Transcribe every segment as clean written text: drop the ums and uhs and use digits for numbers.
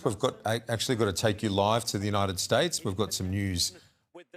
We've actually got to take you live to the United States. We've got some news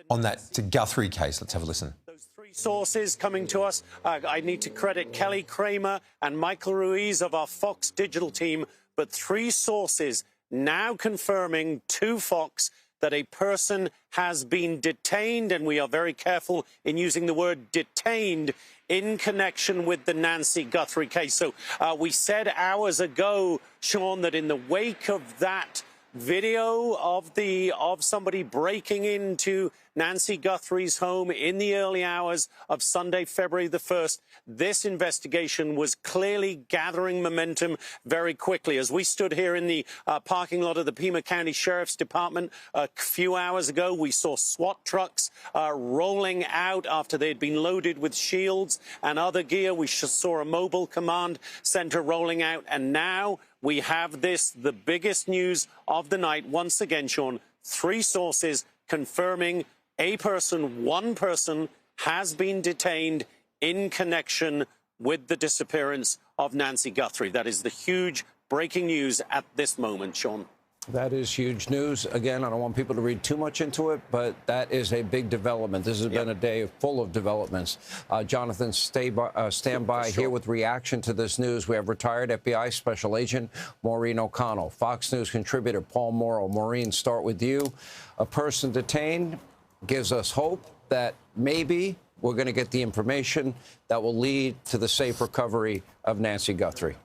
on that Guthrie case. Let's have a listen. Those three sources coming to us. I need to credit Kelly Kramer and Michael Ruiz of our Fox Digital team, but three sources now confirming to Fox that a person has been detained, and we are very careful in using the word detained, in connection with the Nancy Guthrie case. So we said hours ago, Sean, that in the wake of that video of somebody breaking into Nancy Guthrie's home in the early hours of Sunday, February the 1st, this investigation was clearly gathering momentum very quickly. As we stood here in the parking lot of the Pima County Sheriff's Department a few hours ago, we saw SWAT trucks rolling out after they had been loaded with shields and other gear. We saw a mobile command center rolling out, and now we have this, the biggest news of the night. Once again, Sean, three sources confirming one person has been detained in connection with the disappearance of Nancy Guthrie. That is the huge breaking news at this moment, Sean. That is huge news. Again, I don't want people to read too much into it, but that is a big development. This has been a day full of developments. Jonathan, stand by here with reaction to this news. We have retired FBI Special Agent Maureen O'Connell, Fox News contributor Paul Morrow. Maureen, start with you. A person detained gives us hope that maybe we're going to get the information that will lead to the safe recovery of Nancy Guthrie.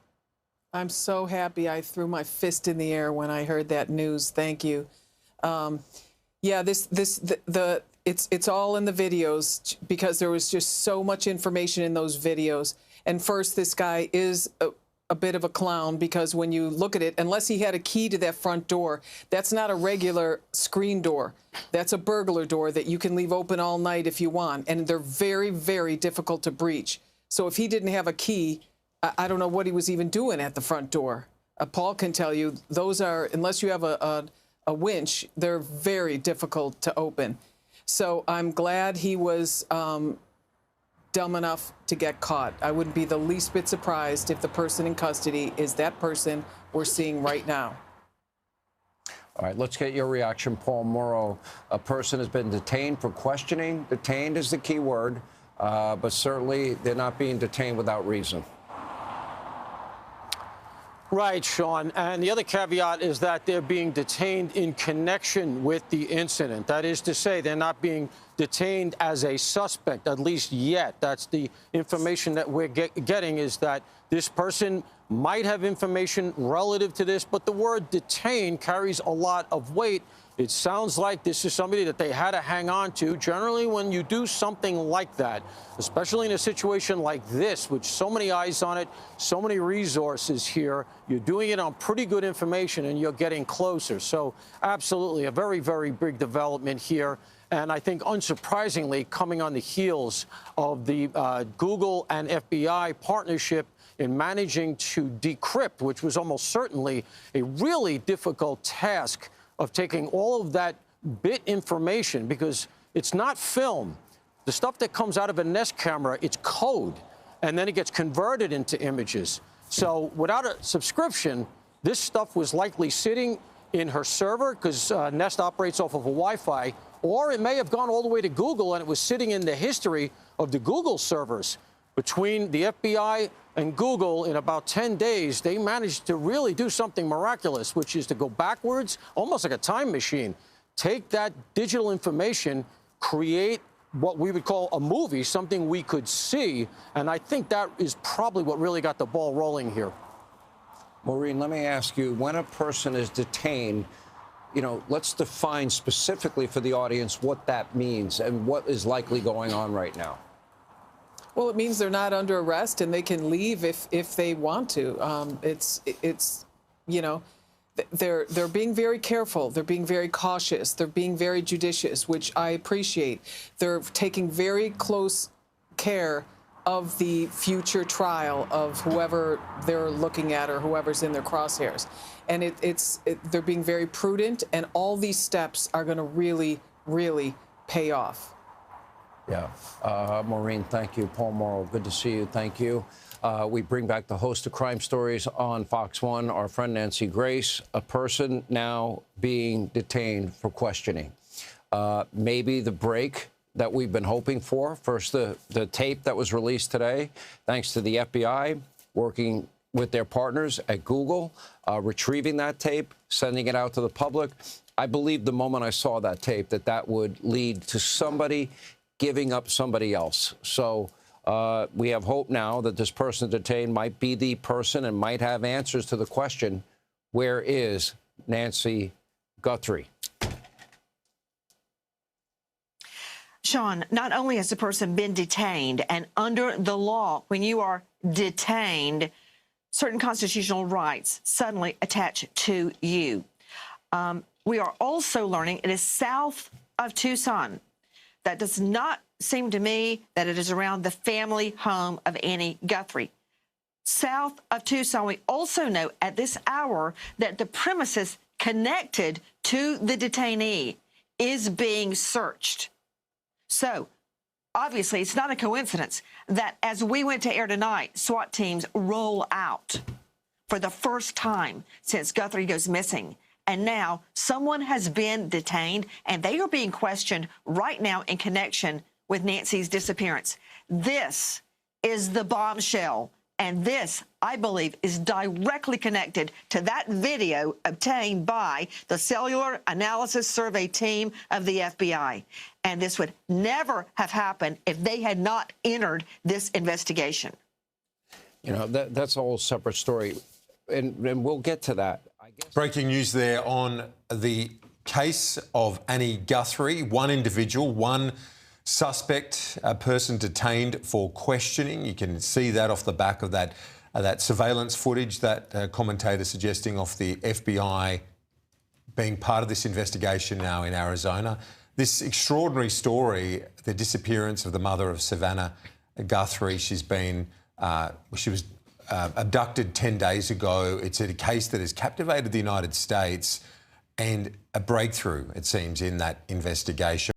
I'm so happy. I threw my fist in the air when I heard that news. Thank you. Yeah, it's all in the videos because there was just so much information in those videos. And first, this guy is a bit of a clown because when you look at it, unless he had a key to that front door, that's not a regular screen door. That's a burglar door that you can leave open all night if you want. And they're very, very difficult to breach. So if he didn't have a key, I don't know what he was even doing at the front door. Paul can tell you, those are, unless you have a winch, they're very difficult to open. So I'm glad he was dumb enough to get caught. I wouldn't be the least bit surprised if the person in custody is that person we're seeing right now. All right, let's get your reaction, Paul Morrow. A person has been detained for questioning. Detained is the key word, but certainly they're not being detained without reason. Right, Sean. And the other caveat is that they're being detained in connection with the incident. That is to say, they're not being detained as a suspect, at least yet. That's the information that we're getting, is that this person might have information relative to this, but the word detained carries a lot of weight. It sounds like this is somebody that they had to hang on to. Generally, when you do something like that, especially in a situation like this, with so many eyes on it, so many resources here, you're doing it on pretty good information and you're getting closer. So absolutely a very, very big development here. And I think, unsurprisingly, coming on the heels of the Google and FBI partnership in managing to decrypt, which was almost certainly a really difficult task of taking all of that bit information, because it's not film. The stuff that comes out of a Nest camera, it's code, and then it gets converted into images. So without a subscription, this stuff was likely sitting in her server, because Nest operates off of a Wi-Fi, or it may have gone all the way to Google and it was sitting in the history of the Google servers. Between the FBI and Google, in about 10 days, they managed to really do something miraculous, which is to go backwards, almost like a time machine, take that digital information, create what we would call a movie, something we could see. And I think that is probably what really got the ball rolling here. Maureen, let me ask you, when a person is detained, you know, let's define specifically for the audience what that means and what is likely going on right now. Well, it means they're not under arrest and they can leave if they want to. It's you know, they're being very careful. They're being very cautious. They're being very judicious, which I appreciate. They're taking very close care of the future trial of whoever they're looking at or whoever's in their crosshairs. And they're being very prudent, and all these steps are going to really, really pay off. Yeah. Maureen, thank you. Paul Morrow, good to see you. Thank you. We bring back the host of crime stories on Fox 1, our friend Nancy Grace, a person now being detained for questioning. Maybe the break that we've been hoping for. First, the tape that was released today, thanks to the FBI working with their partners at Google, retrieving that tape, sending it out to the public. I believed the moment I saw that tape that would lead to somebody giving up somebody else. So we have hope now that this person detained might be the person and might have answers to the question, where is Nancy Guthrie? Sean, not only has the person been detained, and under the law, when you are detained, certain constitutional rights suddenly attach to you. We are also learning it is south of Tucson. That does not seem to me that it is around the family home of Annie Guthrie. South of Tucson, we also know at this hour that the premises connected to the detainee is being searched. So, obviously, it's not a coincidence that as we went to air tonight, SWAT teams roll out for the first time since Guthrie goes missing. And now someone has been detained, and they are being questioned right now in connection with Nancy's disappearance. This is the bombshell. And this, I believe, is directly connected to that video obtained by the Cellular Analysis Survey team of the FBI. And this would never have happened if they had not entered this investigation. You know, that's a whole separate story, and we'll get to that. I guess. Breaking news there on the case of Annie Guthrie. One individual, one suspect, a person detained for questioning. You can see that off the back of that surveillance footage, that commentator suggesting off the FBI being part of this investigation now in Arizona. This extraordinary story, the disappearance of the mother of Savannah Guthrie. She was abducted 10 days ago. It's a case that has captivated the United States and a breakthrough, it seems, in that investigation.